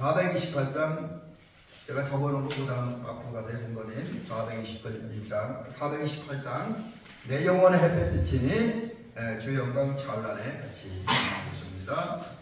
428장 제가 적어놓은 거 그다음 앞으로 가서 본거님 428장 내 영혼의 햇빛이니 주의 영광 찬란해 같이 보겠습니다.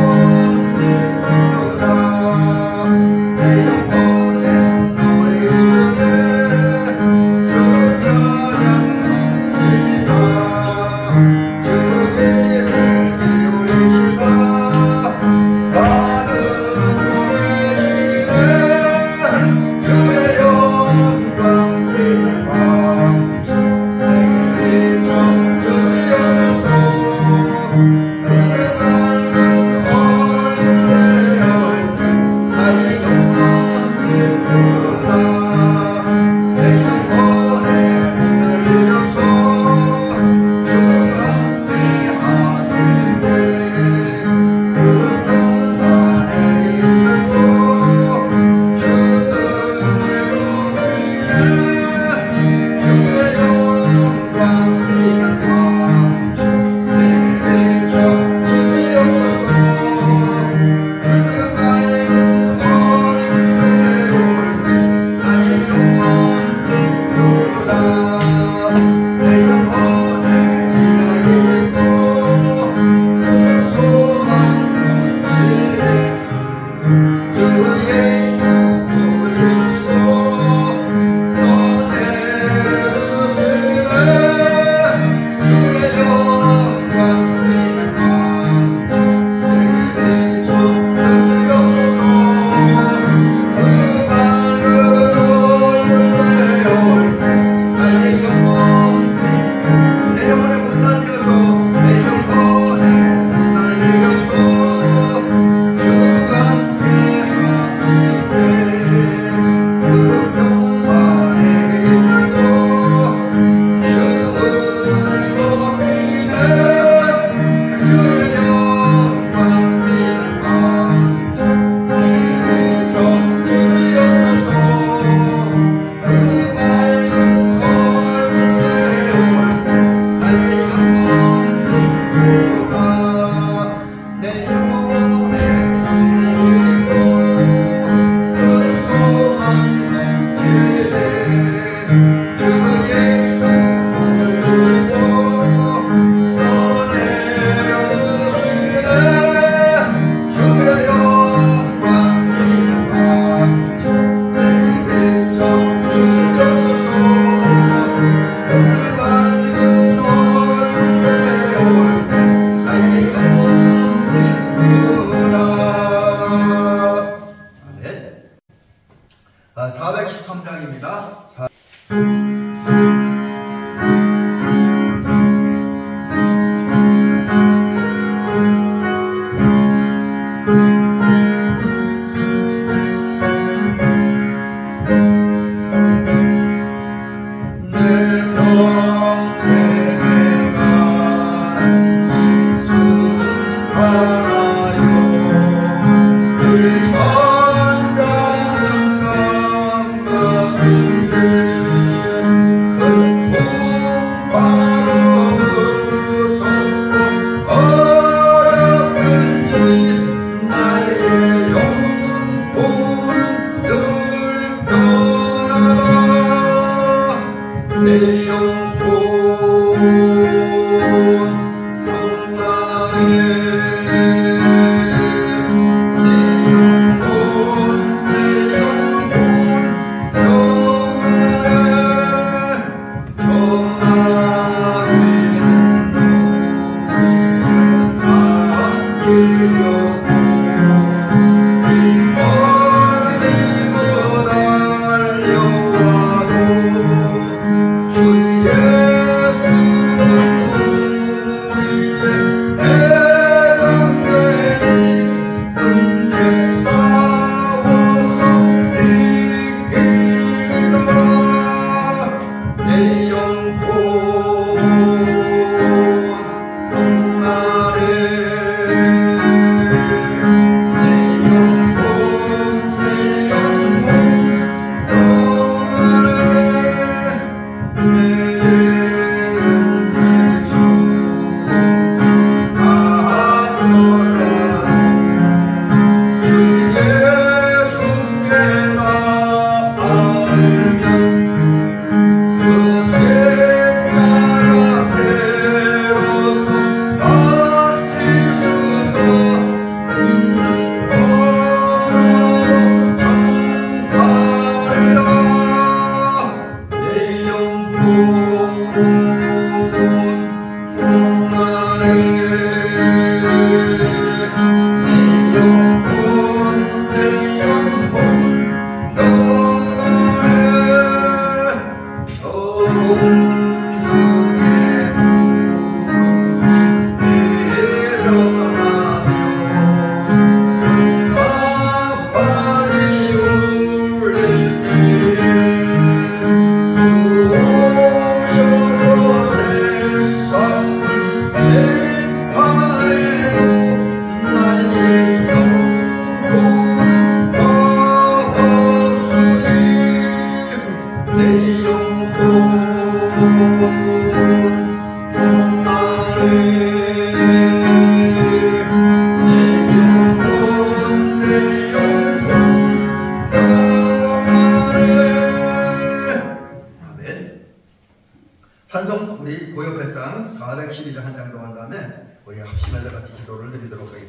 Oh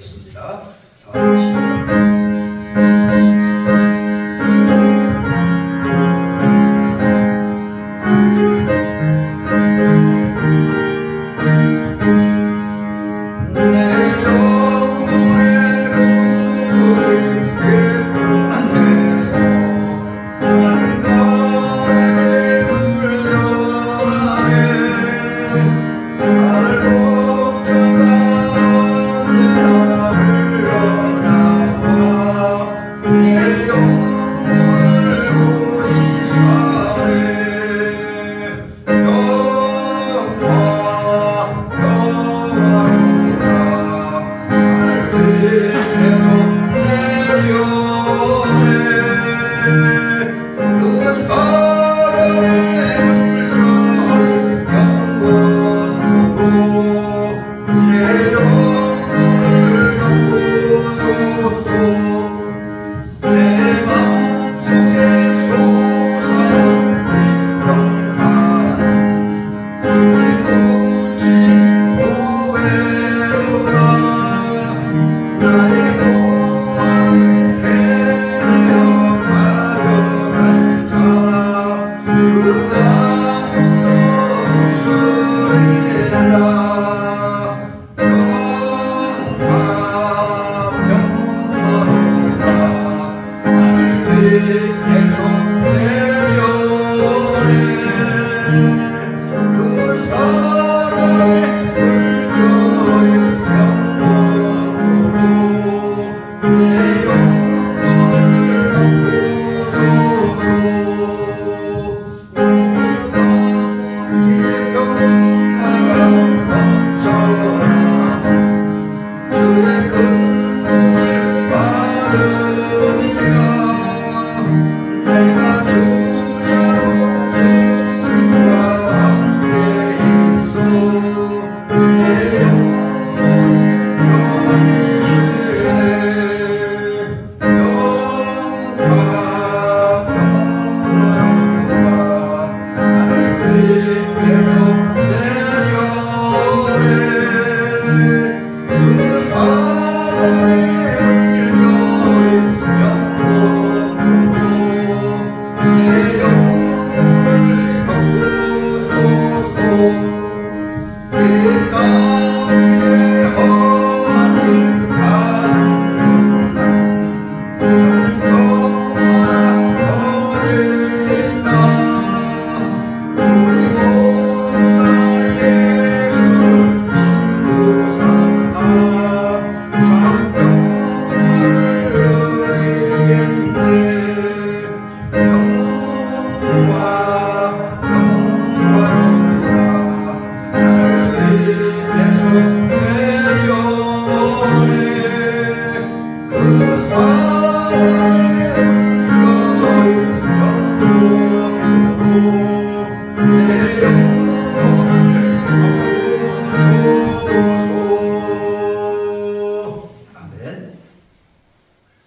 하겠습니다. 407번.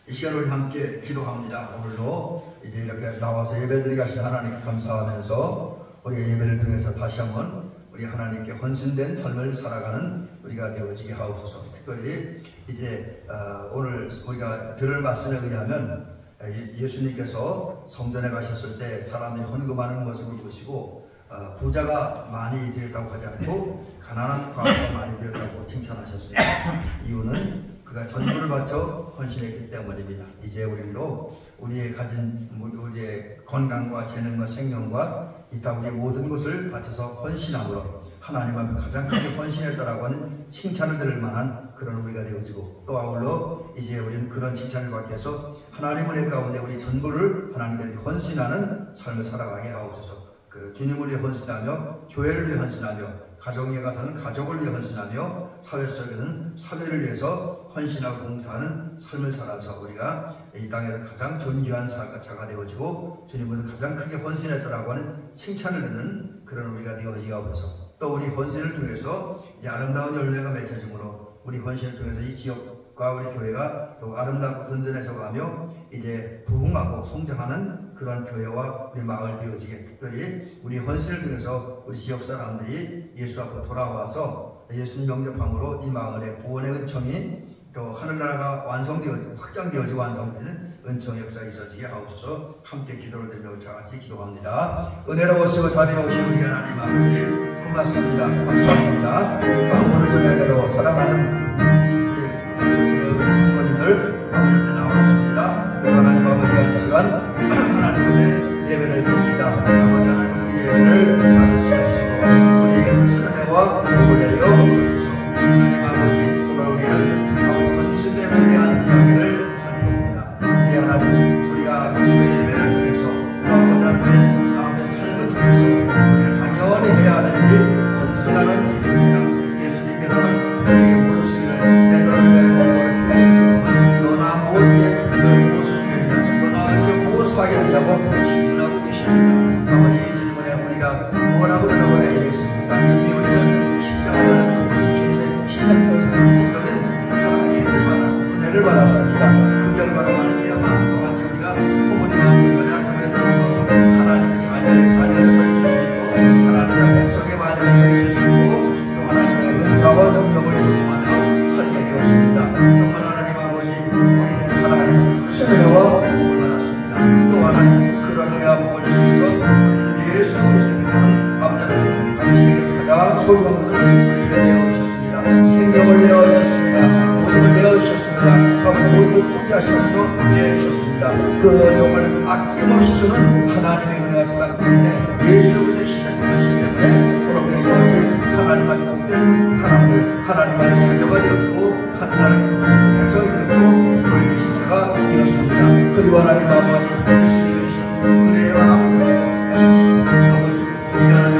이 시간 우리 함께 기도합니다. 오늘도 이제 이렇게 나와서 예배드리게 하신 하나님께 감사하면서 우리가 예배를 통해서 다시 한번 우리 하나님께 헌신된 삶을 살아가는 우리가 되어지게 하옵소서. 특별히 이제 오늘 우리가 들을 말씀에 의하면 예수님께서 성전에 가셨을 때 사람들이 헌금하는 모습을 보시고 부자가 많이 되었다고 하지 않고 가난한 과부가 많이 되었다고 칭찬하셨습니다. 이유는 그가 전부를 바쳐 헌신했기 때문입니다. 이제 우리도 우리의 가진 우리의 건강과 재능과 생명과 이 땅 우리의 모든 것을 바쳐서 헌신함으로 하나님 앞에 가장 크게 헌신했다라고 하는 칭찬을 들을 만한 그런 우리가 되어지고, 또 아울러 이제 우리는 그런 칭찬을 받기 위해서 하나님 은혜 가운데 우리 전부를 하나님께 헌신하는 삶을 살아가게 하옵소서. 주님을 위해 헌신하며 교회를 위해 헌신하며 가정에 가서는 가족을 위해 헌신하며 사회 속에서는 사회를 위해서 헌신하고 봉사하는 삶을 살아서 우리가 이 땅에서 가장 존귀한 자가 되어지고 주님은 가장 크게 헌신했다라고 하는 칭찬을 듣는 그런 우리가 되어지게 하옵소서. 또 우리 헌신을 통해서 이제 아름다운 열매가 맺혀지므로 우리 헌신을 통해서 이 지역과 우리 교회가 더욱 아름답고 든든해져 가며 이제 부흥하고 성장하는 그런 교회와 우리 마을 되어지게, 특별히 우리 헌신을 통해서 우리 지역 사람들이 예수 앞으로 돌아와서 예수님 영접함으로 이 마을의 구원의 은총이 또 하늘나라가 확장되어지고 완성되는 은총 역사가 있어지게 하옵소서. 함께 기도를 드리며 다같이 기도합니다. 은혜로우시고 자비로우신 우리 하나님 아버지 고맙습니다. 감사합니다. 오늘 저녁에도 사랑하는 우리 성도님들 아버지 앞에 나왔습니다. 우리 하나님 아버지의 이 시간 하나님의 예배를 드립니다. 아버지 하나님 우리 예배를 받을 수 있으시고 우리의 무슨 은혜와 복을 내려 주옵소서. 하나님 아버지 오늘 우리는 헌신됨에 대한 이야기를 살펴봅니다. 이제 하나님 우리가 예배를 통해서 아버지 하나님의 삶을 통해서 우리가 당연히 해야 될 일 헌신하는 일입니다. 예수님께서는 우리에게 물으시기를 내 너를 위하여 몸을 피하여주는 너나 무엇에 무엇을 주겠냐 너나 이게 무엇을 하겠느냐고 질문하고 계십니다. 아버지 이 질문에 우리가 뭐라고 대답을 해야 되겠습니까? 이미 우리는 십자가를 죽으신 주님의 희생적인 사랑의 은혜를 받았습니다. 그 결과로 말미암아 그와 같이 우리가 부모님과 연약함에 들고 하나님의 자녀의 반열에 서 있을 수 있고 하나님의 백성의 반열에 서 있을 수 있고 또 하나님의 은사와 능력을 경험하며 살게 되었습니다. 정말 하나님 아버지 우리는 하나님의 크신 은혜와 복을 받았습니다. 또 하나님 그런 은혜와 복을 주셔서 우리는 예수 그리스도께서는 아버지 하나님 당신에게서 가장 소중한 것을 우리에게 내어주셨습니다. 생명을 내어주셨습니다. 모든 내어주셨습니다. 아버지 모든 포기하시면서 내어주셨습니다. 그 정말 아낌없이 주는 하나님의 은혜와 사랑 때문에 예수 그리스도의 희생을 하시기 때문에 오늘 우리가 여전히 하나님의 복된 사람들 하나님의 자녀가 되었고 하나님의 백성이 되었고 교회의 집사가 되었습니다. 그리고 하나님 아버지 예수님의 은혜와 아버지 우리 하나님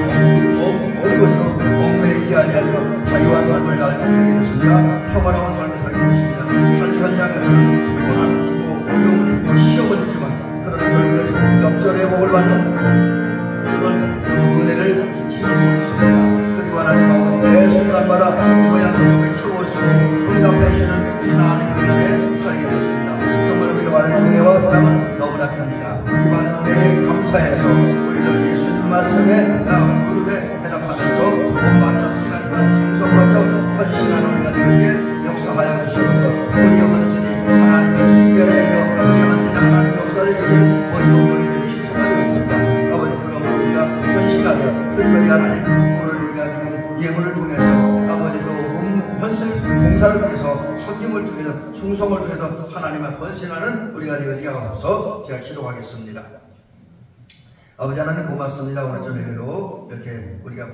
어느 것도 얽매이지 아니하며 자유한 삶을 살게 됐습니다. 평화로운 삶을 살게 됐습니다. 한 현장에서는 고난을 있고 어려움을 있고 시험을 있지만 그러나 결국에는 역전의 복을 받는 그런 은혜를 힘입고 있습니다. 그리고 하나님 아버지 매 순간마다 모양을 채워주시고 응답해 주시는 하나님의 은혜에 살게 되었습니다. 정말 우리가 받은 은혜와 사랑은 너무나 큽니다. 이 받은 은혜에 감사해서 우리도 예수님 말씀에 무릎에 대답하면서 몸 바쳐 시간과 정성 바쳐 헌신하는 우리가 되기에 역사하여 주시옵소서. 우리의 헌신이 하나님을 깨달으며 우리의 헌신이 하나님 역사를 이루길 원동력이 기초가 되어줍니다. 아버지 그러므로 우리가 헌신하되 특별히 하나님 오늘 우리가 지금 예물을 통해서 아버지도 헌신 봉사를 통해서 섬김을 통해서 충성을 통해서 하나님을 헌신하는 우리가 되어지게 하옵소서. 제가 기도하겠습니다. 아버지 하나님 고맙습니다. 오늘 저녁에도 이렇게 우리가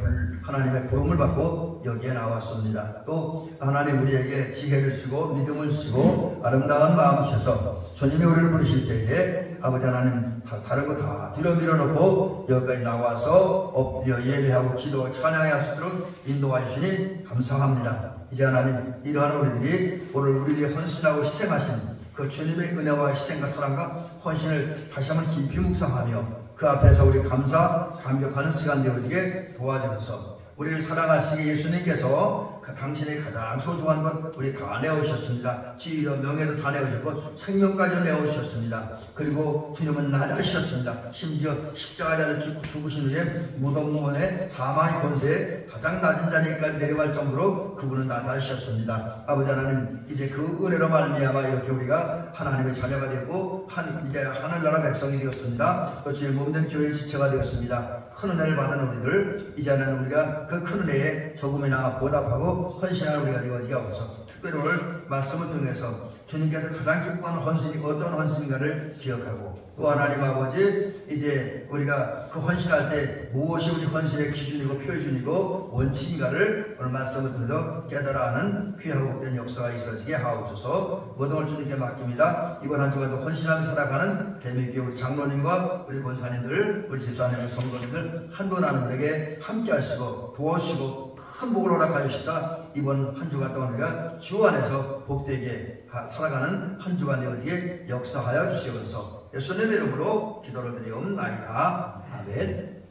하나님의 부름을 받고 여기에 나왔습니다. 또 하나님 우리에게 지혜를 주시고 믿음을 주시고 아름다운 마음을 주셔서 주님이 우리를 부르실 때에 아버지 하나님 다른 거 다 뒤로 밀어놓고 여기까지 나와서 엎드려 예배하고 기도 찬양할 수 있도록 인도하여 주님 감사합니다. 이제 하나님 이러한 우리들이 오늘 우리에게 헌신하고 희생하신 그 주님의 은혜와 희생과 사랑과 헌신을 다시 한번 깊이 묵상하며 그 앞에서 우리 감격하는 시간 되어지게 도와주셔서 우리를 사랑하시기 예수님께서 당신의 가장 소중한 것 우리 다 내어주셨습니다. 지위도 명예도 다 내어주셨고 생명까지 내어주셨습니다. 그리고 주님은 낮아지셨습니다. 심지어 십자가에 죽으신 후에 무덤문에 사망의 권세에 가장 낮은 자리까지 내려갈 정도로 그분은 낮아지셨습니다. 아버지 하나님 이제 그 은혜로 말미암아 이렇게 우리가 하나님의 자녀가 되고 이제 하늘나라 백성이 되었습니다. 또 주의 몸된 교회의 지체가 되었습니다. 큰 은혜를 받은 우리들 이제는 우리가 그 큰 은혜에 조금이나 보답하고 헌신하는 우리가 되어지게 하옵소서. 특별히 오늘 말씀을 통해서 주님께서 가장 기뻐하는 헌신이 어떤 헌신인가를 기억하고 또 하나님 아버지 이제 우리가 그 헌신할 때 무엇이 우리 헌신의 기준이고 표준이고 원칙인가를 오늘 말씀을 통해서 깨달아하는 귀하고 복된 역사가 있어지게 하옵소서. 모든 걸 주님께 맡깁니다. 이번 한 주간도 헌신하며 살아가는 대미교회 우리 장로님과 우리 권사님들 우리 집사님들 성도님들 한 분 한 분에게 함께 하시고 도와주시고 큰 복을 허락하여 주시다. 이번 한 주간 동안 우리가 주 안에서 복되게 살아가는 한 주간 되어지게 역사하여 주시옵소서. 예수님의 이름으로 기도를 드리옵나이다. 아멘.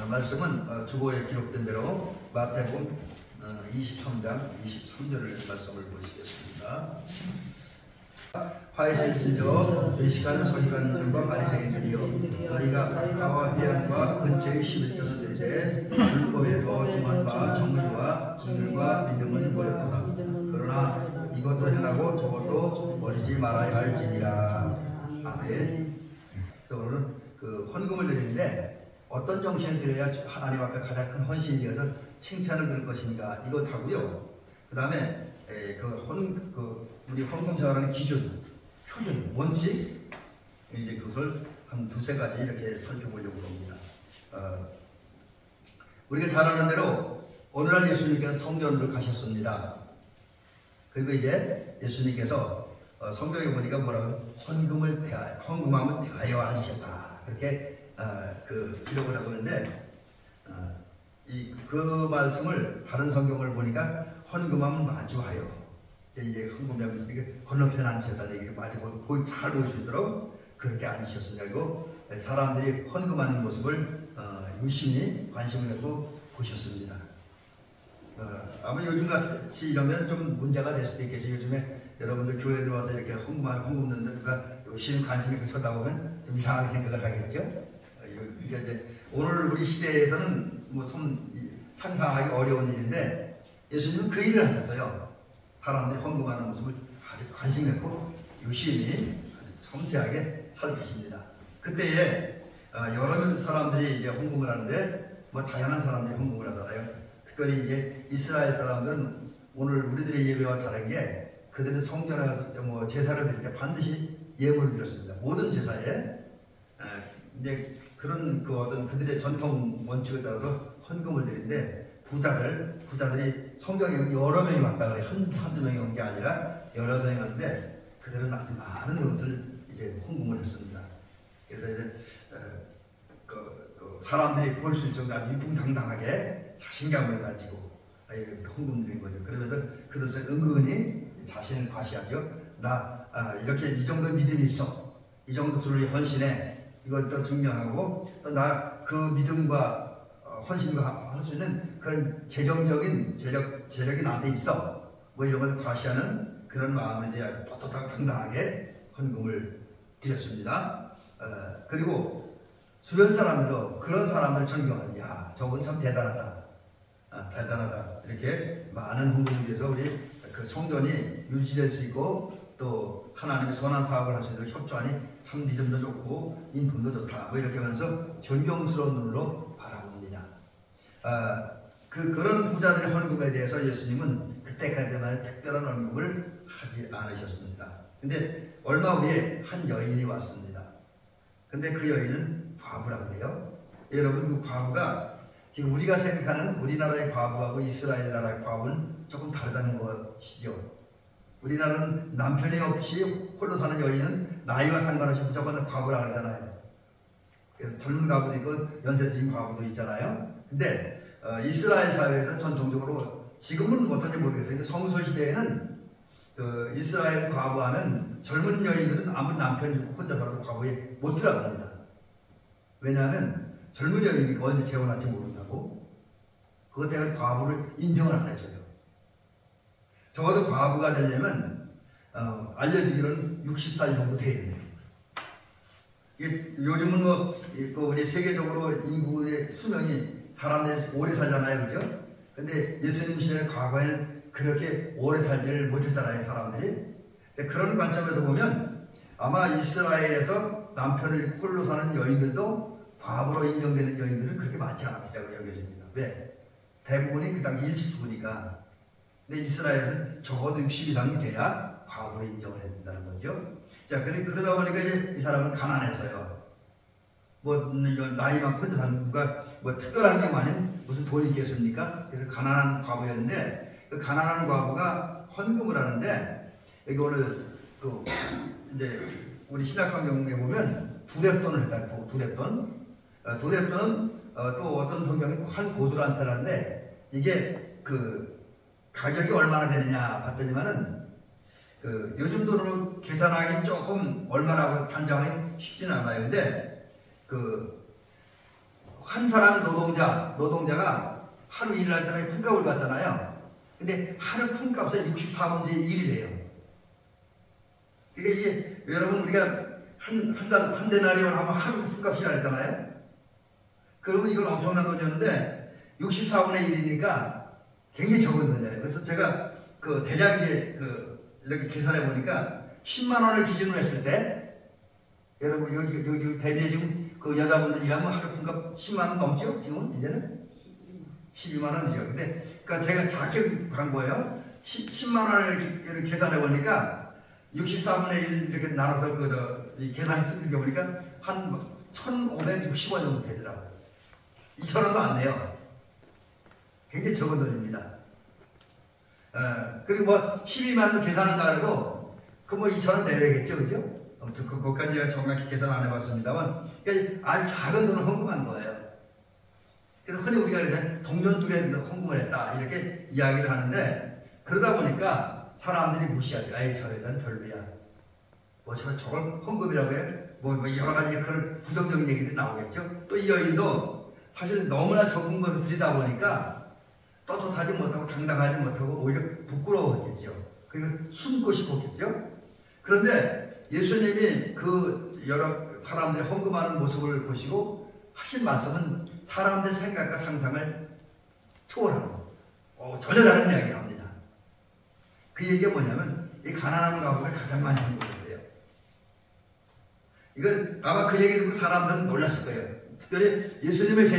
말씀은 주보에 기록된 대로 마태복음 23장 23절을 말씀을 보시겠습니다. 화이센신저 외식하는 서기관들과 바리새인들이여 너희가 가와 배안과 근처의 11조는 되되 율법에 더 중한 바 정의와 긍휼과 믿음은 모였도다. 그러나 이것도 행하고 저것도 버리지 말아야 할지니라. 아멘. 오늘은 그 헌금을 드리는데 어떤 정신을 드려야 하나님 앞에 가장 큰 헌신이 되어서 칭찬을 들을 것인가 이것하고요. 그 다음에 우리 헌금 생활하는 기준, 표준, 원칙 이제 그것을 한 두세 가지 이렇게 살펴보려고 합니다. 우리가 잘 아는 대로 오늘날 예수님께서 성전으로 가셨습니다. 그리고 이제 예수님께서 성경에 보니까 뭐라고 헌금함을 대하여 앉으셨다. 그렇게 기록을 하고 있는데 그 말씀을 다른 성경을 보니까 헌금함을 마주하여 이제 헌금함이 있으니까 건너편 앉으셨다는 얘기를 마주 잘 볼 수 있도록 그렇게 앉으셨습니다. 그리고 사람들이 헌금하는 모습을 유심히 관심을 갖고 보셨습니다. 아마 요즘같이 이러면 좀 문제가 될 수도 있겠죠. 요즘에 여러분들 교회 들어와서 이렇게 헌금 넣는데 누가 열심히 관심이 있고 쳐다보면 좀 이상하게 생각을 하겠죠. 그러니까 이제 오늘 우리 시대에서는 뭐 상상하기 어려운 일인데 예수님은 그 일을 하셨어요. 사람들이 헌금하는 모습을 아주 관심 갖고 유심히 아주 섬세하게 살피십니다. 그때에 여러 사람들이 이제 헌금을 하는데 뭐 다양한 사람들이 헌금을 하잖아요. 특별히 이제 이스라엘 사람들은 오늘 우리들의 예배와 다른 게 그들은 성전에 가서 뭐 제사를 드릴 때 반드시 예물을 드렸습니다. 모든 제사에 이제 그런 어떤 그들의 전통 원칙에 따라서 헌금을 드리는데 부자들이 성경에 여러 명이 왔다 그래. 한두 명이 온 게 아니라 여러 명이 왔는데 그들은 아주 많은 것을 이제 헌금을 했습니다. 그래서 이제 사람들이 볼 수 있을 정도로 위풍당당하게 자신감을 가지고 헌금 드린 거죠. 그러면서 그것을 은근히 자신을 과시하죠. 이렇게 이 정도 믿음이 있어. 이 정도 둘이 헌신해. 이것도 증명하고 또 나 그 믿음과 헌신과 할 수 있는 그런 재정적인 재력이 나한테 있어. 뭐 이런 걸 과시하는 그런 마음을 이제 떳떳하고 당당하게 헌금을 드렸습니다. 그리고 주변 사람들도 그런 사람을 존경하는, 야, 저분 참 대단하다. 대단하다. 이렇게 많은 헌금을 위해서 우리 그 성전이 유지될 수 있고 또 하나님의 선한 사업을 할 수 있도록 협조하니 참 믿음도 좋고 인품도 좋다. 뭐 이렇게 하면서 존경스러운 눈으로 바라봅니다. 그런 부자들의 헌금에 대해서 예수님은 그때까지만 특별한 헌금을 하지 않으셨습니다. 근데 얼마 후에 한 여인이 왔습니다. 근데 그 여인은 과부라고 해요. 여러분, 그 과부가 지금 우리가 생각하는 우리나라의 과부하고 이스라엘 나라의 과부는 조금 다르다는 것이죠. 우리나라는 남편이 없이 홀로 사는 여인은 나이와 상관없이 무조건 과부라고 하잖아요. 그래서 젊은 과부도 있고 연세 드신 과부도 있잖아요. 근데 이스라엘 사회에서 전통적으로 지금은 어떤지 모르겠어요. 성소시대에는 이스라엘 과부하면 젊은 여인들은 아무리 남편이 있고 혼자 살아도 과부에 못 들어갑니다. 왜냐하면 젊은 여인이 언제 재혼할지 모른다고. 그것 때문에 과부를 인정을 안 해줘요. 적어도 과부가 되려면 알려지기로는 60살 정도 돼야 돼요. 요즘은 우리 세계적으로 인구의 수명이 사람들이 오래 살잖아요, 그죠? 근데 예수님 시대의 과거에는 그렇게 오래 살지를 못했잖아요, 사람들이. 그런 관점에서 보면 아마 이스라엘에서 남편을 잃고 홀로 사는 여인들도 과부로 인정되는 여인들은 그렇게 많지 않았다고 여겨집니다. 왜? 대부분이 그 당시 일찍 죽으니까. 근데 이스라엘은 적어도 60 이상이 돼야 과부로 인정을 해야 된다는 거죠. 자, 그러다 보니까 이제 이 사람은 가난해서요. 뭐, 나이 많고 혼자 사는 누가 뭐 특별한 경우 아니면 무슨 돈이 있겠습니까? 그래서 가난한 과부였는데, 그 가난한 과부가 헌금을 하는데, 여기 오늘 이제 우리 신약 성경에 보면 두렙돈을 했다. 두렙돈. 두렙돈은 또 어떤 성경이 한 고두란테를 하는데, 이게 가격이 얼마나 되느냐 봤더니만은 요즘 돈으로 계산하기 조금 얼마라고 단정하기 쉽지는 않아요. 근데 한 사람 노동자가 하루 일을 할 때는 품값을 받잖아요. 근데 하루 품값의 64분의 1이래요. 그러니까 이게 여러분 우리가 한 데나리온 하면 하루 품값이라 했잖아요. 그러면 이건 엄청난 돈이었는데 64분의 1이니까 굉장히 적은 돈이에요. 그래서 제가 그 대략 이제 이렇게 계산해 보니까 10만 원을 기준으로 했을 때 여러분 여기 대비에 지금 그 여자분들 일하면 하루 품값 10만 원 넘죠? 지금은 이제는 12만 원이죠. 근데 그러니까 제가 정확히 간 거예요. 10만 원을 이렇게 계산해 보니까 64분의 1 이렇게 나눠서 이 계산을 뜯겨 보니까 한 1,560원 정도 되더라고요. 2,000원도 안 내요. 굉장히 적은 돈입니다. 그리고 뭐 12만 원 계산한다 해도 그 뭐 2,000원 내야겠죠, 그죠? 그것까지 제가 정확히 계산 안 해봤습니다만, 그러니까 아주 작은 돈을 헌금한 거예요. 그래서 흔히 우리가 이제 동전 2개 헌금을 했다 이렇게 이야기를 하는데, 그러다 보니까 사람들이 무시하죠. 아이 저 여자는 별로야. 뭐 저걸 헌금이라고 해? 뭐 여러 가지 그런 부정적인 얘기들이 나오겠죠. 또 이 여인도 사실 너무나 적은 것을 드리다 보니까 떳떳하지 못하고 당당하지 못하고 오히려 부끄러웠겠죠. 그리고 숨고 싶었겠죠. 그런데 예수님이 그 여러 사람들이 헌금하는 모습을 보시고 하신 말씀은 사람들의 생각과 상상을 초월하고 전혀 다른 이야기를 합니다. 그 얘기가 뭐냐면 이 가난한 가구가 가장 많이 헌금했대요. 이건 아마 그 얘기 듣고 사람들은 놀랐을 거예요. 특별히 예수님의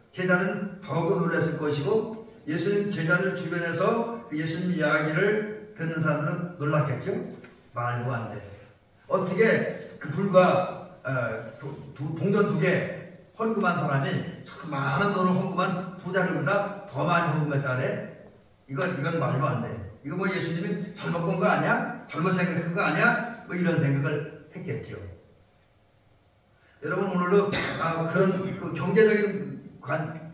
제자는 더욱더 놀랐을 것이고, 예수님 제자들 주변에서 예수님 이야기를 듣는 사람들은 놀랐겠죠? 말도 안 돼. 어떻게 그 불과 동전 2개 헌금한 사람이 참 많은 돈을 헌금한 부자들보다 더 많이 헌금했다래? 이건 말도 안 돼. 이거 뭐 예수님이 잘못 본 거 아니야? 잘못 생각한 거 아니야? 뭐 이런 생각을 했겠죠. 여러분 오늘도 그런 그 경제적인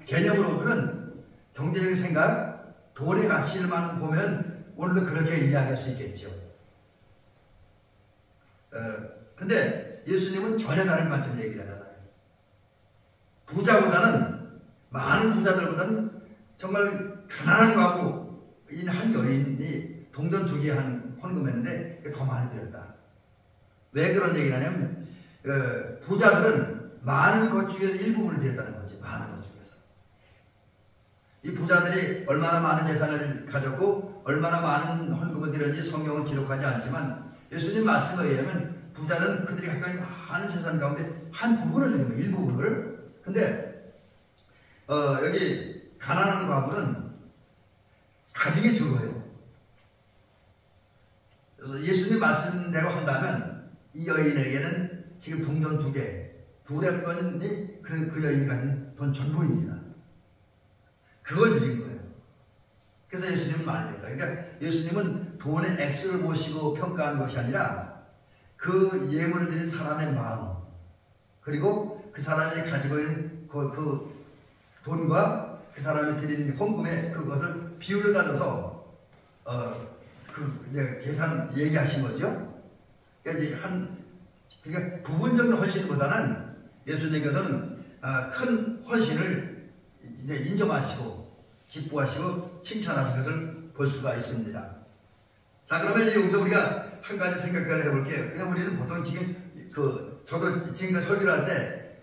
개념으로 보면, 경제적인 생각, 돈의 가치만 보면 오늘도 그렇게 이야기할 수 있겠죠. 근데 예수님은 전혀 다른 관점 얘기를 하잖아요. 많은 부자들보다는 정말 가난한 가구인 한 여인이 동전 2개 헌금했는데 더 많이 드렸다. 왜 그런 얘기를 하냐면, 부자들은 많은 것 중에서 일부분을 드렸다는 거지. 많은 것 중에서. 이 부자들이 얼마나 많은 재산을 가졌고 얼마나 많은 헌금을 드렸는지 성경은 기록하지 않지만, 예수님 말씀에 의하면 부자는 그들이 갖고 있는 많은 재산 가운데 한 부분을 드린 거예요. 일부분을. 근데 여기 가난한 과부는 가진 게 적어요. 그래서 예수님 말씀대로 한다면 이 여인에게는 지금 동전 2개, 두랩돈이 그 여인이 가진 돈 전부입니다. 그걸 드린 거예요. 그래서 예수님은 말입니다. 그러니까 예수님은 돈의 액수를 보시고 평가한 것이 아니라 그 예물을 드린 사람의 마음, 그리고 그 사람이 가지고 있는 그 돈과 그 사람이 드리는 헌금의 그것을 비율을 따져서 계산 얘기하신 거죠. 그러니까 부분적인 헌신보다는 예수님께서는 큰 헌신을 이제 인정하시고 기뻐하시고 칭찬하신 것을 볼 수가 있습니다. 자, 그러면 이제 여기서 우리가 한 가지 생각을 해볼게요. 그냥 우리는 보통 지금 저도 지금까지 설교를 할 때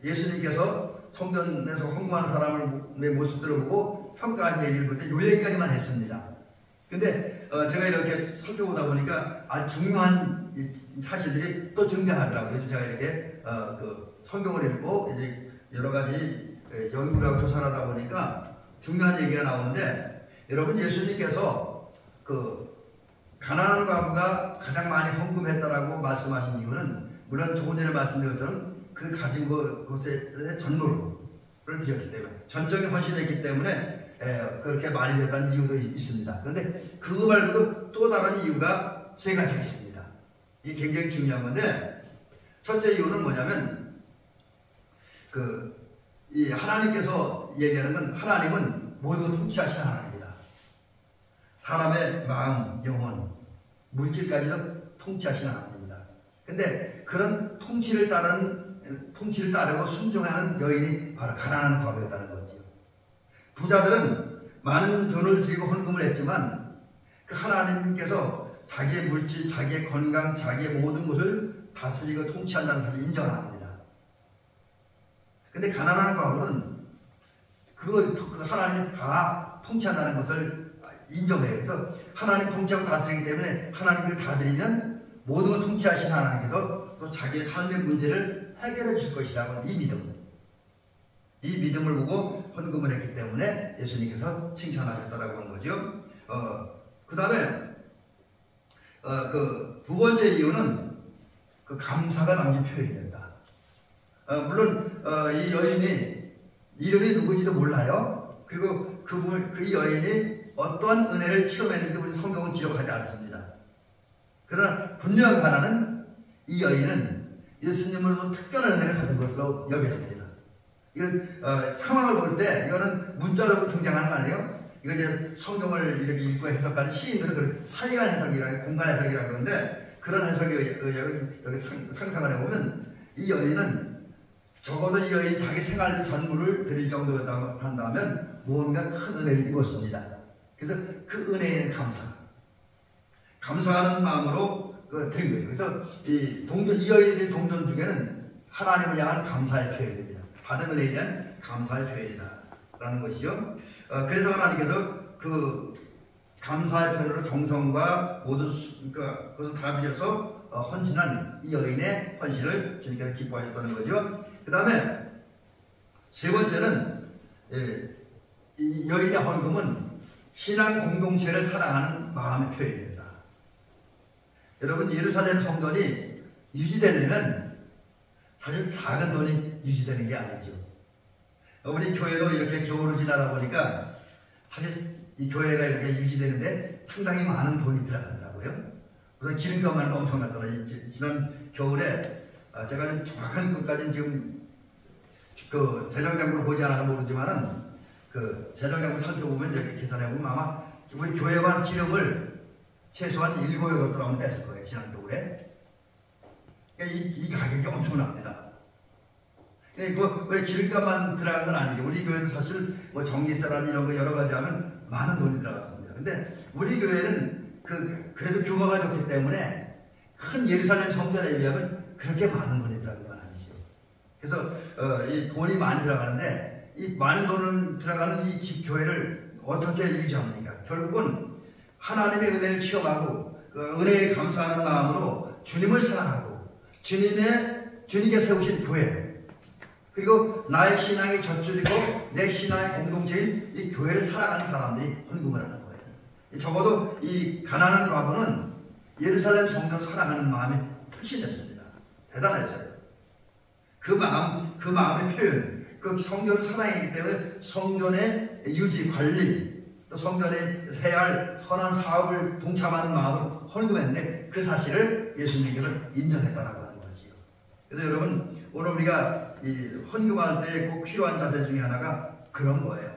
예수님께서 성전에서 헌금하는 사람의 모습들을 보고 평가한 얘기를 볼 때 요 얘기까지만 했습니다. 근데 제가 이렇게 살펴보다 보니까 아주 중요한 사실들이 또 등장하더라고요. 요즘 제가 이렇게 성경을 읽고 이제 여러 가지 연구를 하고 조사를 하다 보니까 중요한 얘기가 나오는데, 여러분 예수님께서 가난한 과부가 가장 많이 헌금했다라고 말씀하신 이유는, 물론 조금 전에 말씀드린 것처럼 그 가진 것의 전부를 드렸기 때문에, 전적인 헌신을 했기 때문에 그렇게 많이 드렸다는 이유도 있습니다. 그런데 그거 말고도 또 다른 이유가 3가지가 있습니다. 이게 굉장히 중요한 건데, 첫째 이유는 뭐냐면 이 하나님께서 얘기하는 건, 하나님은 모두 통치하시는 하나님입니다. 사람의 마음, 영혼, 물질까지도 통치하시는 하나님입니다. 근데 그런 통치를 따르고 순종하는 여인이 바로 가난한 과부였다는 거죠. 부자들은 많은 돈을 드리고 헌금을 했지만 그 하나님께서 자기의 물질, 자기의 건강, 자기의 모든 것을 다스리고 통치한다는 것을 인정을 합니다. 근데 가난한 과부는 그 하나님 다 통치한다는 것을 인정해요. 그래서 하나님 통치하고 다스리기 때문에 하나님께 다스리면 모든 걸 통치하신 하나님께서 또 자기의 삶의 문제를 해결해 주실 것이라고 이 믿음을 보고 헌금을 했기 때문에 예수님께서 칭찬하셨다라고 하는 거죠. 그 다음에 그 두 번째 이유는 그 감사가 남긴 표현이 된다. 물론 이 여인이 이름이 누구인지도 몰라요. 그리고 그 여인이 어떠한 은혜를 체험했는지 우리 성경은 기록하지 않습니다. 그러나 분명한 하나는 이 여인은 예수님으로부터 특별한 은혜를 받은 것으로 여겨집니다. 이거 상황을 볼 때 이거는 문자로 등장하는 거 아니에요? 이거 이제 성경을 이렇게 읽고 해석하는 시인들은 그 사이간 해석이라 공간 해석이라 그러는데 그런 해석이 여기 상상을 해보면 이 여인은 적어도 이 여인이 자기 생활 전부를 드릴 정도였다 한다면 무언가 큰 은혜를 입었습니다. 그래서 그 은혜에 감사하는 마음으로 드린 거죠. 그래서 이 여인의 동전 중에는 하나님을 향한 감사의 표현입니다. 받은 은혜에 대한 감사의 표현이다라는 것이죠. 그래서 하나님께서 그 감사의 표현으로 정성과 모든 그것을 다 들여서 헌신한 이 여인의 헌신을 주님께서 기뻐하셨다는 거죠. 그 다음에 세 번째는 이 여인의 헌금은 신앙 공동체를 사랑하는 마음의 표현입니다. 여러분, 예루살렘 성전이 유지되려면 사실 작은 돈이 유지되는 게 아니죠. 우리 교회도 이렇게 겨울을 지나다 보니까 사실 이 교회가 이렇게 유지되는데 상당히 많은 돈이 들어가더라고요. 우선 기름값만 엄청났잖아요. 지난 겨울에 제가 정확한 것까지는 지금 그 재정장부를 보지 않아서 모르지만은 그 재정장부 살펴보면 이렇게 계산해보면 아마 우리 교회만 기름을 최소한 7~8톤 하면 뗐을 거예요. 지난 겨울에. 그러니까 이 가격이 엄청납니다. 왜 기름값만 들어간 건 아니죠. 우리 교회도 사실 뭐 전기세라는 이런 거 여러 가지 하면 많은 돈이 들어갔습니다. 근데 우리 교회는 그래도 규모가 좋기 때문에 큰 예루살렘 성전에 비하면 그렇게 많은 돈이 들어간 건 아니죠. 그래서 이 돈이 많이 들어가는데 이 많은 돈을 들어가는 이 교회를 어떻게 유지합니까? 결국은 하나님의 은혜를 체험하고 그 은혜에 감사하는 마음으로 주님을 사랑하고 주님께 세우신 교회, 그리고 나의 신앙의 젖줄이고 내 신앙의 공동체인 이 교회를 사랑하는 사람들이 헌금을 하는 거예요. 적어도 이 가난한 과부는 예루살렘 성전을 사랑하는 마음이 확신했습니다. 대단했어요. 그 마음의 표현, 그 성전을 사랑했기 때문에 성전의 유지, 관리, 또 성전에 해야 할 선한 사업을 동참하는 마음을 헌금했는데 그 사실을 예수님께서 인정했다라고 하는 거지요. 그래서 여러분, 오늘 우리가 이 헌금할 때 꼭 필요한 자세 중에 하나가 그런 거예요.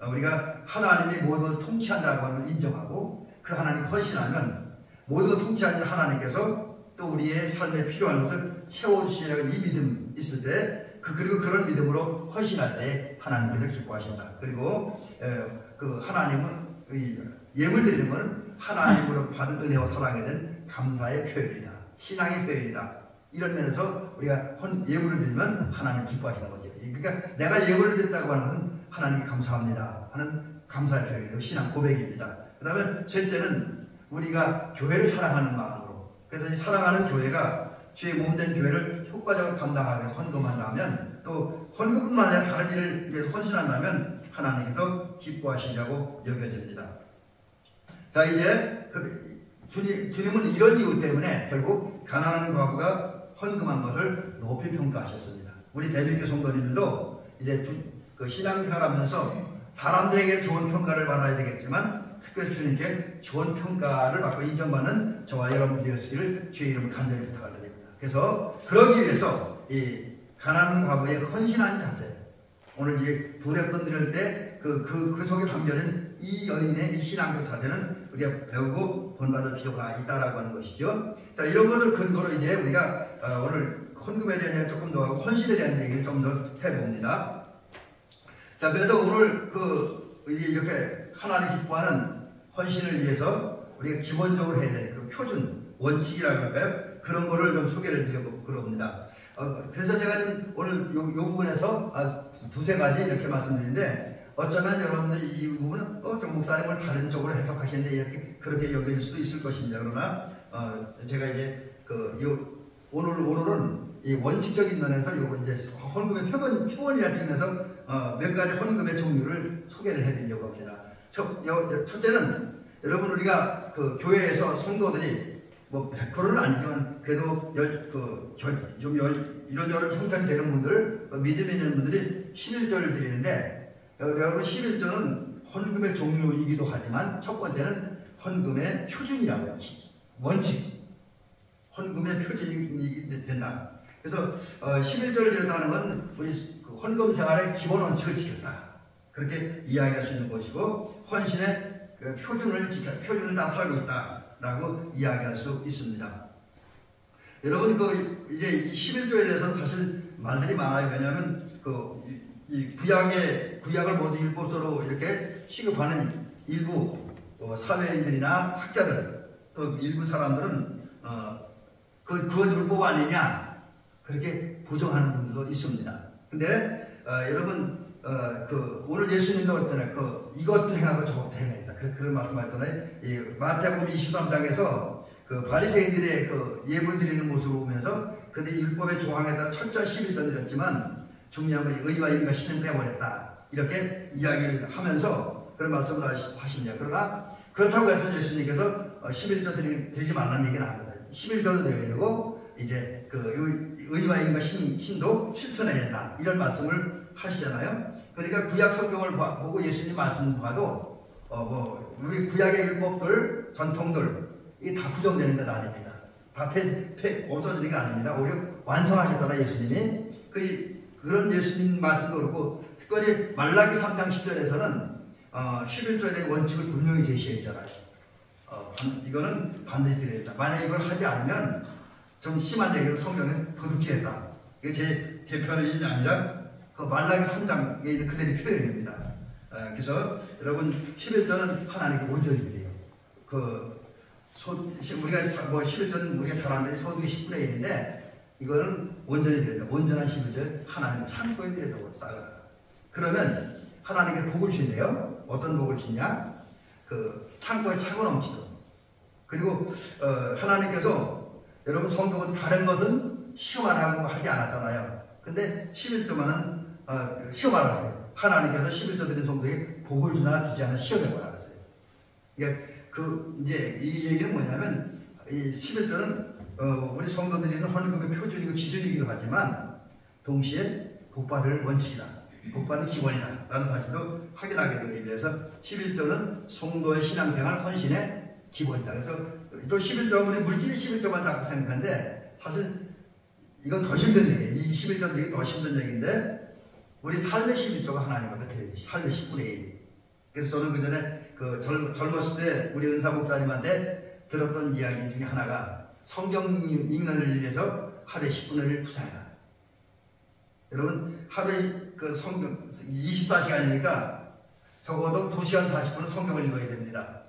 우리가 하나님이 모든 통치한다고 하는 걸 인정하고 그 하나님 헌신하면 모든 통치하는 하나님께서 또 우리의 삶에 필요한 것을 채워주시라는 이 믿음 있을 때 그리고 그런 믿음으로 헌신할 때 하나님께서 기뻐하신다. 그리고 그 하나님은 예물 드리는 것은 하나님으로 받은 은혜와 사랑에 대한 감사의 표현이다. 신앙의 표현이다. 이런 면에서 우리가 예물을 드리면 하나님 기뻐하시는 거죠. 그러니까 내가 예물을 드렸다고 하는 것은 하나님께 감사합니다 하는 감사의 표현이고 신앙 고백입니다. 그 다음에 셋째는 우리가 교회를 사랑하는 마음으로, 그래서 이 사랑하는 교회가 주의 몸된 교회를 효과적으로 감당하기 위해서 헌금한다면, 또 헌금뿐만 아니라 다른 일을 위해서 헌신한다면 하나님께서 기뻐하시려고 여겨집니다. 자, 이제 주님은 이런 이유 때문에 결국 가난한 과부가 헌금한 것을 높이 평가하셨습니다. 우리 대민교 성도님들도 이제 그 신앙생활하면서 사람들에게 좋은 평가를 받아야 되겠지만 특별히 주님께 좋은 평가를 받고 인정받는 저와 여러분 되었으기를 주의 이름으로 간절히 부탁드립니다. 그래서 그러기 위해서 이 가난한 과부의 헌신한 자세, 오늘 이제 두렵던 드릴 때 그 속에 담겨진 이 여인의 이 신앙적 자세는 우리가 배우고 본받을 필요가 있다라고 하는 것이죠. 자, 이런 것을 근거로 이제 우리가 오늘 헌금에 대한 조금 더 헌신에 대한 얘기를 좀 더 해봅니다. 자, 그래서 오늘 이렇게 하나님 기뻐하는 헌신을 위해서 우리가 기본적으로 해야 될 그 표준 원칙이라고 할까요? 그런 거를 좀 소개를 드려보고 그럽니다. 그래서 제가 지금 오늘 요 부분에서 두세 가지 이렇게 말씀드리는데, 어쩌면 여러분들이 이 부분은 좀 목사님을 다른 쪽으로 해석하시는데 이렇게 그렇게 여길 수도 있을 것입니다. 그러나 제가 이제 오늘은 이 원칙적인 면에서 요거 이제 헌금의 표본이라 측면에서 몇 가지 헌금의 종류를 소개를 해드리려고 합니다. 첫째는 여러분 우리가 그 교회에서 성도들이 뭐 100%는 아니지만 그래도 좀 이런저런 형편이 되는 분들, 믿음이 있는 분들이 11조를 드리는데 여러분 11조는 헌금의 종류이기도 하지만 첫 번째는 헌금의 표준이라고 해요. 원칙. 헌금의 표준이 된다. 그래서 11조를 드렸다는 건 우리 헌금 생활의 기본 원칙을 지켰다. 그렇게 이야기할 수 있는 것이고 헌신의 표준을 다 살고 있다라고 이야기할 수 있습니다. 여러분 이제 이 11조에 대해서는 사실 말들이 많아요. 왜냐하면 이 구약을 모두 율법서로 이렇게 취급하는 일부 사회인들이나 학자들 또 일부 사람들은 그건 율법 아니냐 그렇게 부정하는 분들도 있습니다. 근데 여러분 오늘 예수님도 그랬잖아요. 이것도 행하고 저것도 행해야 그런 말씀하셨잖아요. 이 마태복음 23장에서 그 바리새인들의 예물 드리는 모습을 보면서 그들이 율법의 조항에다 철저히 11조 드렸지만 중요한 건 의와 인과 신을 빼버렸다. 이렇게 이야기를 하면서 그런 말씀을 하십니다. 그러나 그렇다고 해서 예수님께서 11조 드리지 말라는 얘기는 안 합니다. 11조도 드려야 되고 이제 의와 인과 신도 실천해야 된다. 이런 말씀을 하시잖아요. 그러니까 구약 성경을 보고 예수님 말씀 봐도 우리 구약의 율법들, 전통들 이게 다 부정되는 것 아닙니다. 다 없어지는 게 아닙니다. 오히려 완성하셨잖아요, 예수님이. 그런 예수님 말씀도 그렇고 특별히 말라기 3장 10절에서는 11조에 대한 원칙을 분명히 제시했잖아요. 이거는 반드시 드려야 된다. 만약 이걸 하지 않으면 좀 심한 얘기로 성경은 도둑질했다. 이게 제 편이 아니라 말라기 3장에 있는 그대로 표현입니다. 그래서 여러분 11조는 하나님께 온전히 드려요. 우리가 11조는 우리가 잘 아는 소득의 10분의 1인데 이거는 온전히 드려야 된다. 온전한 11조 하나님 창고에 드려야 쌓아라. 그러면 하나님께 복을 주신대요. 어떤 복을 주냐? 창고에 차고 넘치도록. 그리고 하나님께서 여러분 성경은 다른 것은 시험하라고 하지 않았잖아요. 근데 11조만은 시험하라고 했어요. 하나님께서 11조 드린 성도에게 복을 주나 주지 않나 시험해보라고 했어요. 그러니까 이제 이 얘기는 뭐냐면 이 11조는 우리 성도들이 헌금의 표준이고 기준이기도 하지만 동시에 복받을 원칙이다. 복받는 기본이다. 라는 사실도 확인하게 되기 위해서 11조는 성도의 신앙생활 헌신의 기본이다. 그래서 또 11조 우리 물질 11조만 자꾸 생각하는데 사실 이건 더 힘든 얘기예요. 이 11조들이 더 힘든 얘기인데 우리 삶의 11조가 하나님 앞에 드려야 돼. 삶의 10분의 1이. 그래서 저는 그 전에 젊었을 때 우리 은사 목사님한테 들었던 이야기 중에 하나가 성경 읽는 일 위해서 하루에 10분의 1을 투자해라. 여러분 하루에 성경 24시간이니까 적어도 2시간 40분은 성경을 읽어야 됩니다.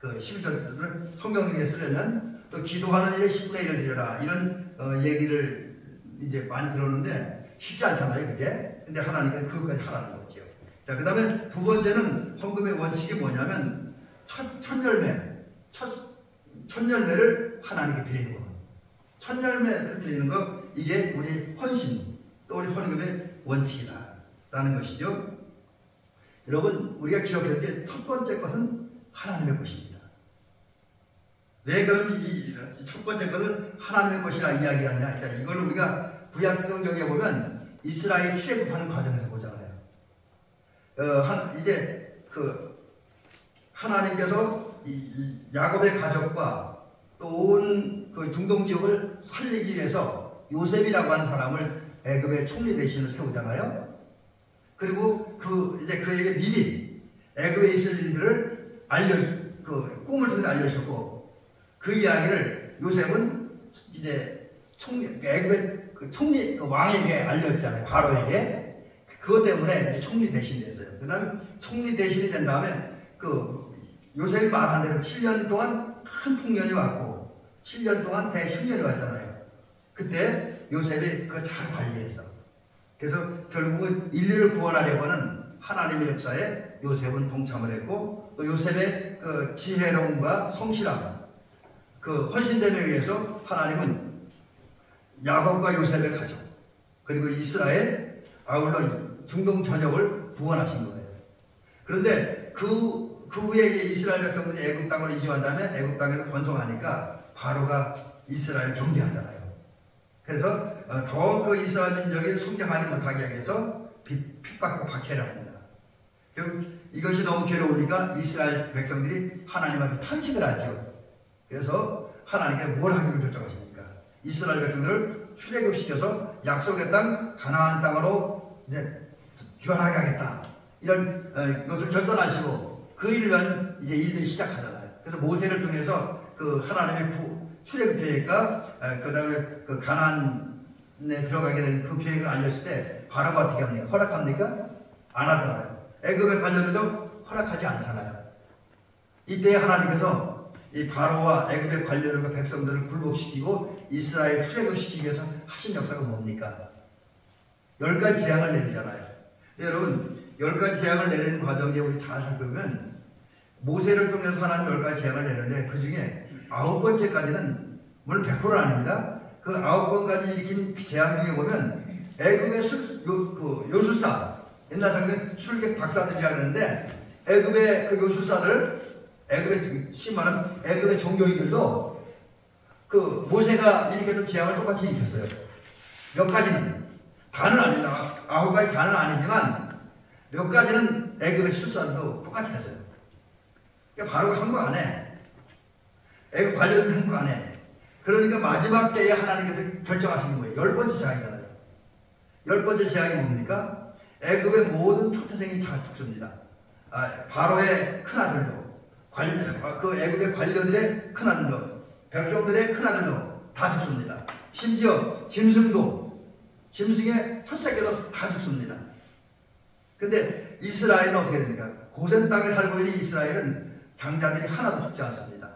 11조를 성경 위에 쓰려면 또 기도하는 일에 10분의 1을 드려라. 이런 얘기를 이제 많이 들었는데 쉽지 않잖아요, 그게. 근데 하나님께서 그것까지 하라는 거죠. 자, 그 다음에 두 번째는 헌금의 원칙이 뭐냐면 첫 열매를 하나님께 드리는 거. 첫 열매를 드리는 거, 이게 우리 헌신, 또 우리 헌금의 원칙이다. 라는 것이죠. 여러분, 우리가 기억해야 될 첫 번째 것은 하나님의 것입니다. 왜 그럼 이 첫 번째 것을 하나님의 것이라 이야기하냐? 자, 이걸 우리가 구약 성경에 보면 이스라엘 출애굽하는 과정에서 보잖아요. 이제 하나님께서 이 야곱의 가족과 또 온 그 중동 지역을 살리기 위해서 요셉이라고 하는 사람을 애굽의 총리 대신을 세우잖아요. 그리고 이제 그에게 미리 애굽에 있을 일들을 꿈을 통해서 알려주셨고 그 이야기를 요셉은 이제 애굽의 총리 왕에게 알렸잖아요. 바로에게. 그것 때문에 이제 총리 대신이 됐어요. 그 다음에 총리 대신이 된 다음에 요셉이 말한 대로 7년 동안 큰 풍년이 왔고 7년 동안 대흉년이 왔잖아요. 그때 요셉이 그걸 잘 관리했어. 그래서 결국은 인류를 구원하려고 하는 하나님의 역사에 요셉은 동참을 했고, 또 요셉의 그 지혜로움과 성실함, 그 헌신됨에 의해서 하나님은 야곱과 요셉의 가족, 그리고 이스라엘, 아울러 중동 전역을 구원하신 거예요. 그런데 그 후에 이스라엘 백성들이 애굽 땅으로 이주한 다음에 애굽 땅에서 번성하니까 바로가 이스라엘을 경계하잖아요. 그래서 더 그 이스라엘 민족이 성장하지 못하게 하기 위해서 핍박과 박해를 합니다. 결국 이것이 너무 괴로우니까 이스라엘 백성들이 하나님 앞에 탄식을 하죠. 그래서 하나님께서 뭘 하기로 결정하십니까? 이스라엘 백성들을 출애굽시켜서 약속의 땅 가나안 땅으로 이제 귀환하게 하겠다, 이런 것을 결단하시고 그 일을 위한 이제 일들이 시작하잖아요. 그래서 모세를 통해서 그 하나님의 출애굽 계획과 그 다음에 그 가나안에 들어가게 된 그 계획을 알렸을 때 바로가 어떻게 합니까? 허락합니까? 안 하잖아요. 애굽의 관료들도 허락하지 않잖아요. 이때 하나님께서 이 바로와 애굽의 관료들과 백성들을 굴복시키고 이스라엘 출애굽시키기 위해서 하신 역사가 뭡니까? 10가지 재앙을 내리잖아요. 여러분, 10가지 재앙을 내리는 과정에 우리 잘 살펴보면 모세를 통해서 하나님 10가지 재앙을 내는데 그 중에 9번째까지는 물론 100%는 아닙니다. 그 9번까지 일으킨 재앙 중에 보면 애굽의 요술사, 옛날 상대 술객 박사들이라 그러는데 애굽의 그 요술사들, 애굽의 심하는 애굽의 종교인들도 그 모세가 일으켰던 재앙을 똑같이 일으켰어요. 몇 가지는 다는 아닙니다. 9가지 다는 아니지만 몇 가지는 애굽의 술사들도 똑같이 했어요. 그러니까 바로 한국 안 해. 애굽 관료들 한국 안 해. 그러니까 마지막 때에 하나님께서 결정하시는 거예요. 10번째 재앙이잖아요. 10번째 재앙이 뭡니까? 애굽의 모든 초태생이 다 죽습니다. 바로의 큰아들도, 그 애굽의 관료들의 큰아들도, 백성들의 큰아들도 다 죽습니다. 심지어 짐승의 첫 새끼도 다 죽습니다. 근데 이스라엘은 어떻게 됩니까? 고센 땅에 살고 있는 이스라엘은 장자들이 하나도 죽지 않습니다.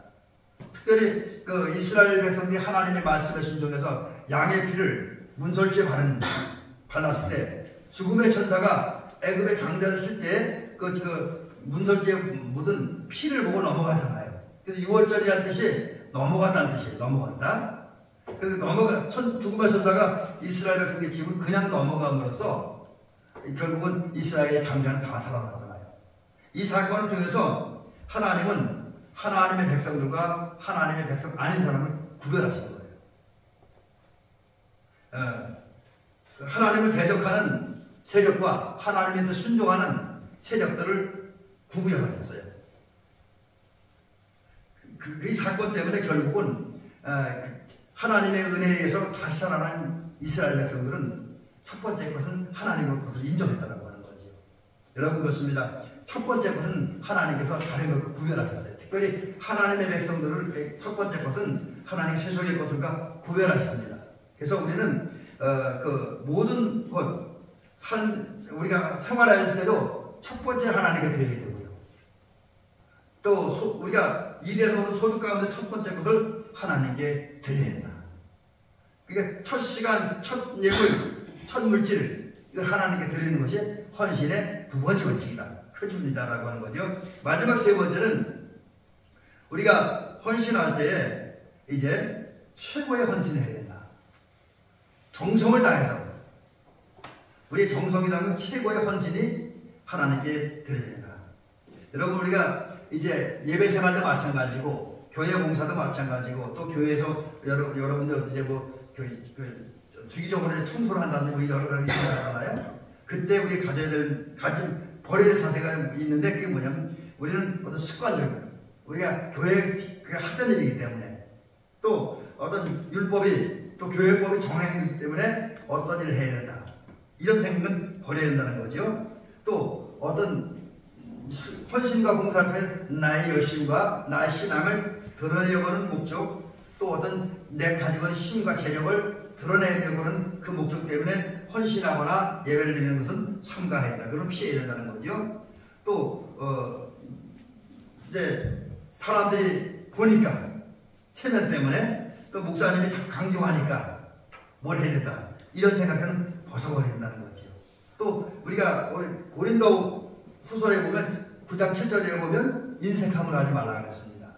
특별히 그 이스라엘 백성들이 하나님의 말씀에 순종해서 양의 피를 문설주에 발랐을 때 죽음의 천사가 애굽의 장자를 칠 때 그 문설주에 묻은 피를 보고 넘어가잖아요. 그래서 6월절이라는 뜻이 넘어간다는 뜻이에요. 넘어간다. 그래서 죽음의 천사가 이스라엘 백성의 집을 그냥 넘어감으로써 결국은 이스라엘의 장자는 다 살아나잖아요. 이 사건을 통해서 하나님은 하나님의 백성들과 하나님의 백성 아닌 사람을 구별하신 거예요. 하나님을 대적하는 세력과 하나님의 뜻 순종하는 세력들을 구분하셨어요. 이 사건 때문에 결국은 하나님의 은혜에 의해서 다시 살아난 이스라엘 백성들은 첫 번째 것은 하나님의 것을 인정했다고 하는 거죠. 여러분, 그렇습니다. 첫 번째 것은 하나님께서 다른 것을 구별하셨어요. 특별히 하나님의 백성들을 첫 번째 것은 하나님 세속의 것들과 구별하셨습니다. 그래서 우리는 그 모든 것, 우리가 생활할 때도 첫 번째 하나님께 드려야 되고요. 또 우리가 일에서 오는 소득 가운데 첫 번째 것을 하나님께 드려야 된다. 그러니까 첫 시간, 첫 예물, 첫 물질, 이걸 하나님께 드리는 것이 헌신의 두 번째 원칙이다. 표준이다라고 하는 거죠. 마지막 세 번째는 우리가 헌신할 때에 이제 최고의 헌신을 해야 된다. 정성을 다해서 우리의 정성이라는 최고의 헌신이 하나님께 드려야 된다. 여러분, 우리가 이제 예배 생활도 마찬가지고 교회 봉사도 마찬가지고 또 교회에서 여러분들 이제 주기적으로 청소를 한다는 뭐 여러 가지 일을 하잖아요. 그때 우리 가진 버려야 될 자세가 있는데 그게 뭐냐면 우리는 어떤 습관적인 우리가 교회 하던 일이기 때문에 또 어떤 율법이 또 교회법이 정해지기 때문에 어떤 일을 해야 된다. 이런 생각은 버려야 된다는 거죠. 또 어떤 헌신과 봉사를 통해 나의 열심과 나의 신앙을 드러내려고 하는 목적, 또 어떤 내 가지고 있는 힘과 재력을 드러내려고 하는 그 목적 때문에 헌신하거나 예배를 드리는 것은 삼가해야 된다. 그럼 피해야 된다는 거죠. 또 이제 사람들이 보니까 체면 때문에 또 목사님이 강조하니까 뭘 해야 된다. 이런 생각은 벗어버려야 된다는 거죠. 또 우리가 고린도 후서에 보면 9장 7절에 보면 인색함을 하지 말라 그랬습니다.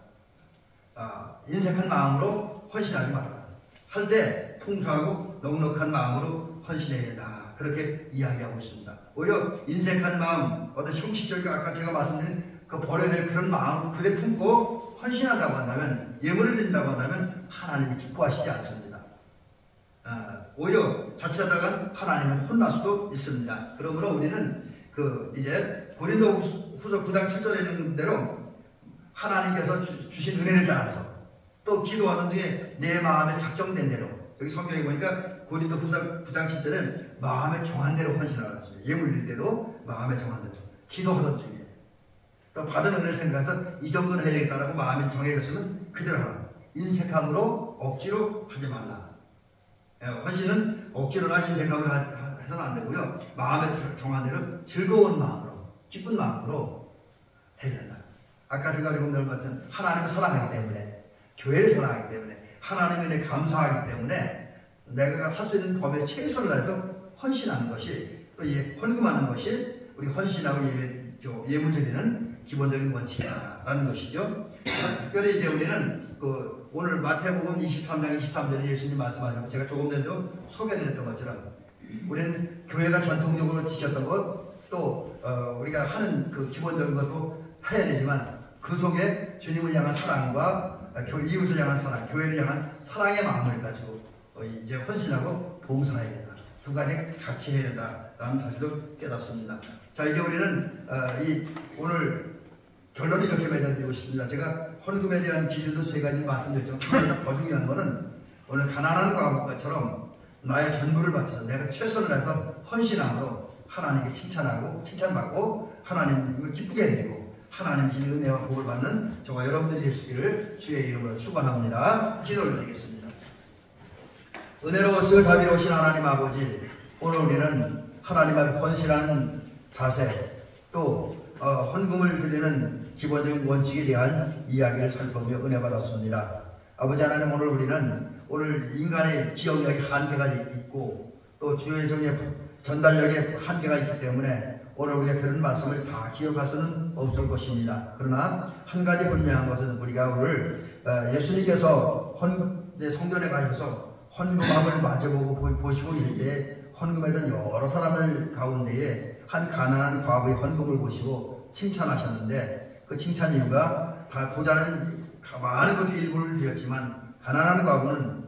인색한 마음으로 헌신하지 말라. 할 때 풍성하고 넉넉한 마음으로 헌신해야 된다. 그렇게 이야기하고 있습니다. 오히려 인색한 마음, 어떤 형식적이고 아까 제가 말씀드린 그 버려야 될 그런 마음 그대로 품고 헌신한다고 한다면, 예물을 드린다고 한다면 하나님이 기뻐하시지 않습니다. 오히려 자칫하다가 하나님은 혼날 수도 있습니다. 그러므로 우리는 이제 고린도 후서 9장 7절에 있는 대로 하나님께서 주신 은혜를 따라서 또 기도하는 중에 내 마음에 작정된 대로, 여기 성경에 보니까 고린도 후서 9장 7절은 마음에 정한 대로 헌신하라고 했습니다. 예물 드릴 때도 마음에 정한 대로, 기도하던 중에 또 받은 은혜를 생각해서 이 정도는 해야 되겠다라고 마음에 정해졌으면 그대로 하라. 인색함으로 억지로 하지 말라. 헌신은 억지로나 인색함으로 해서는 안 되고요. 마음에 정한 대로 즐거운 마음으로, 기쁜 마음으로 해야 된다. 아까 제가 읽은 것은 하나님을 사랑하기 때문에, 교회를 사랑하기 때문에, 하나님에 대해 감사하기 때문에 내가 할 수 있는 법에 최선을 다해서 헌신하는 것이, 또 헌금하는 것이 우리 헌신하고 예물 드리는 기본적인 원칙이라는 것이죠. 특별히 이제 우리는 오늘 마태복음 23장 23절에 예수님 말씀하시고 제가 조금 전에도 소개해드렸던 것처럼 우리는 교회가 전통적으로 지켰던 것, 또 우리가 하는 그 기본적인 것도 해야 되지만 그 속에 주님을 향한 사랑과 이웃을 향한 사랑, 교회를 향한 사랑의 마음을 가지고 이제 헌신하고 봉사해야 된다. 두 가지 같이 해야 된다라는 사실을 깨닫습니다. 자, 이제 우리는 오늘 결론을 이렇게 맺어드리고 싶습니다. 제가 헌금에 대한 기준도 세 가지 말씀드렸죠. 그러나 더 중요한 것은 오늘 가난한 과부처럼 나의 전부를 바쳐서 내가 최선을 다해서 헌신함으로 하나님께 칭찬받고 하나님을 기쁘게 해드리고 하나님 주신 은혜와 복을 받는 저와 여러분들이 되시기를 주의 이름으로 축원합니다. 기도를 드리겠습니다. 은혜로우시고 자비로우신 하나님 아버지, 오늘 우리는 하나님 앞에 헌신하는 자세, 또 헌금을 드리는 기본적인 원칙에 대한 이야기를 살펴보며 은혜 받았습니다. 아버지 하나님, 오늘 인간의 기억력이 한계가 있고 또 주의 정의 전달력에 한계가 있기 때문에 오늘 우리가 그런 말씀을 다 기억할 수는 없을 것입니다. 그러나 한 가지 분명한 것은 우리가 오늘 예수님께서 성전에 가셔서 헌금함을 마주보시고 이럴 때 헌금했던 여러 사람들 가운데에 한 가난한 과부의 헌금을 보시고 칭찬하셨는데, 그 칭찬 이유가 다 부자는 많은 것의 일부를 드렸지만 가난한 과부는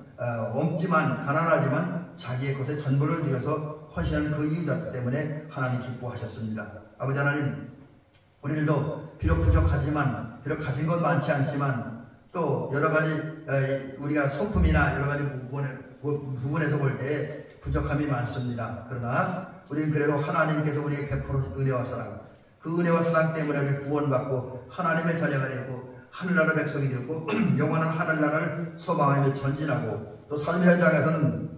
없지만 가난하지만 자기의 것에 전부를 드려서 헌신하는 그 이유 자체 때문에 하나님 기뻐하셨습니다. 아버지 하나님, 우리들도 비록 부족하지만, 비록 가진 것 많지 않지만 또 여러 가지 우리가 성품이나 여러 가지 부분에서 볼 때 부족함이 많습니다. 그러나 우리는 그래도 하나님께서 우리에게 베풀어 은혜와 사랑, 그 은혜와 사랑 때문에 우리 구원받고 하나님의 자녀가 되고 하늘나라 백성이 되고 영원한 하늘나라를 소망하며 전진하고 또 삶의 현장에서는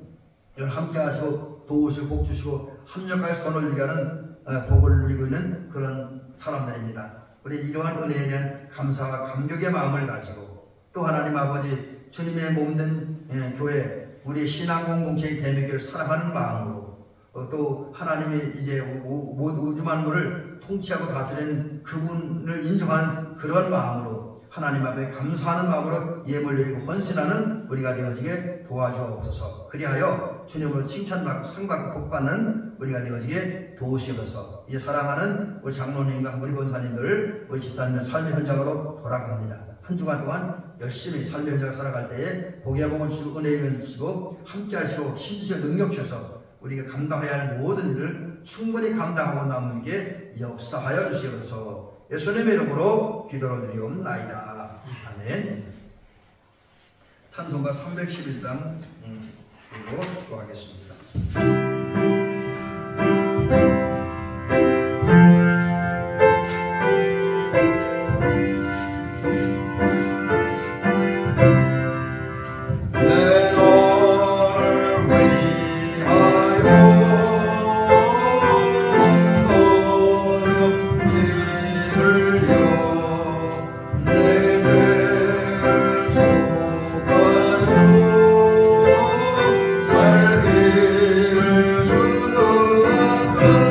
함께 하시고 도우시고 복 주시고 합력하여 선을 누리게 하는 복을 누리고 있는 그런 사람들입니다. 우리 이러한 은혜에 대한 감사와 감격의 마음을 가지고 또 하나님 아버지 주님의 몸된 교회, 우리의 신앙 공동체의 대명교를 사랑하는 마음으로 또 하나님이 이제 우주 만물을 통치하고 다스리는 그분을 인정하는 그런 마음으로 하나님 앞에 감사하는 마음으로 예물 드리고 헌신하는 우리가 되어지게 도와주옵소서. 그리하여 주님으로 칭찬받고 상받고 복받는 우리가 되어지게 도우시옵소서. 이제 사랑하는 우리 장로님과 우리 권사님들, 우리 집사님들 삶의 현장으로 돌아갑니다. 한 주간 동안 열심히 삶의 현장을 살아갈 때에 복의 복을 주시고 은혜를 주시고 함께 하시고 힘주시고 능력 주셔서 우리가 감당해야 할 모든 일을 충분히 감당하고 남는 게 역사하여 주시옵소서. 예수님의 이름으로 기도를 드리옵나이다. 아멘. 찬송가 311장 그리고 축도하겠습니다. 그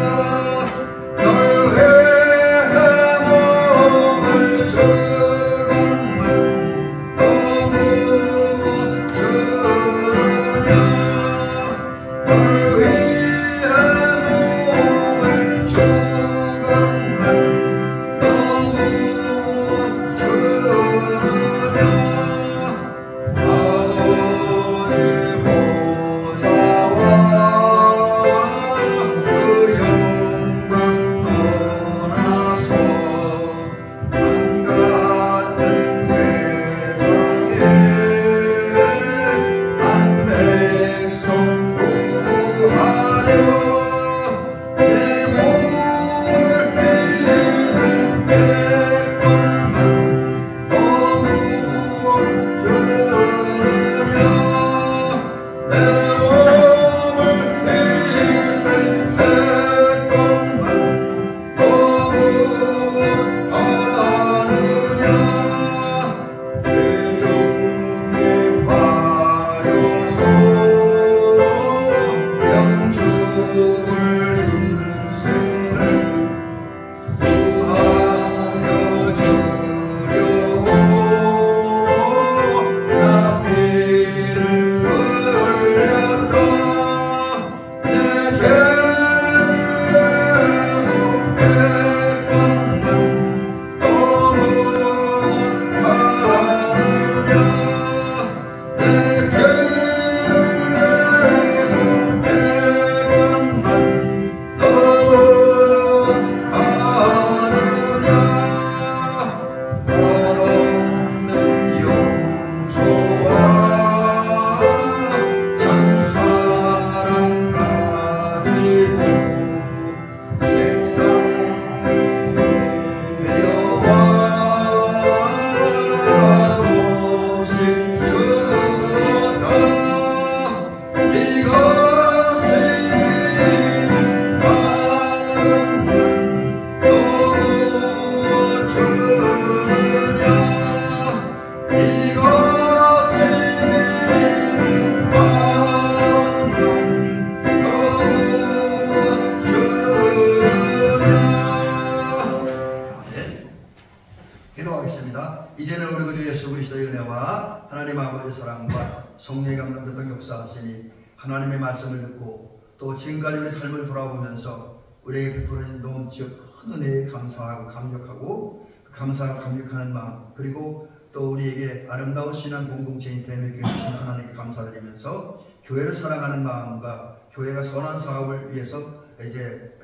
사랑과 성령의 감동교통 역사하시니 하나님의 말씀을 듣고 또 지금까지 우리 삶을 돌아보면서 우리에게 베풀어진 넘치어 큰 은혜에 감사하고 감격하고 그 감사하고 감격하는 마음, 그리고 또 우리에게 아름다운 신앙 공동체인 대매 교회 주신 하나님께 감사드리면서 교회를 사랑하는 마음과 교회가 선한 사업을 위해서 이제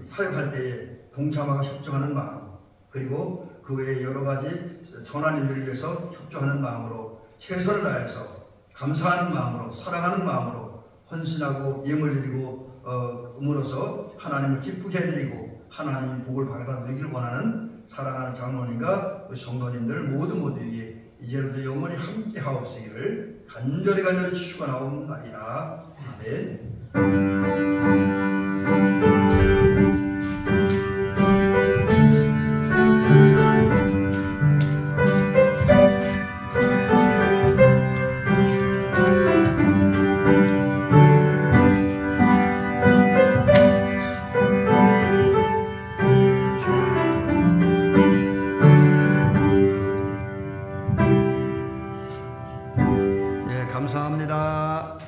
사역할 때에 동참하고 협조하는 마음, 그리고 그 외에 여러 가지 선한 일들을 위해서 협조하는 마음으로 최선을 다해서 감사하는 마음으로 사랑하는 마음으로 헌신하고 예물 드리고 음으로써 하나님을 기쁘게 해드리고 하나님의 복을 받아 누리기를 원하는 사랑하는 장로님과 성도님들 모두에게 이제부터 영원히 함께 하옵시기를 간절히 축원하옵나이다. 아멘. 감사합니다.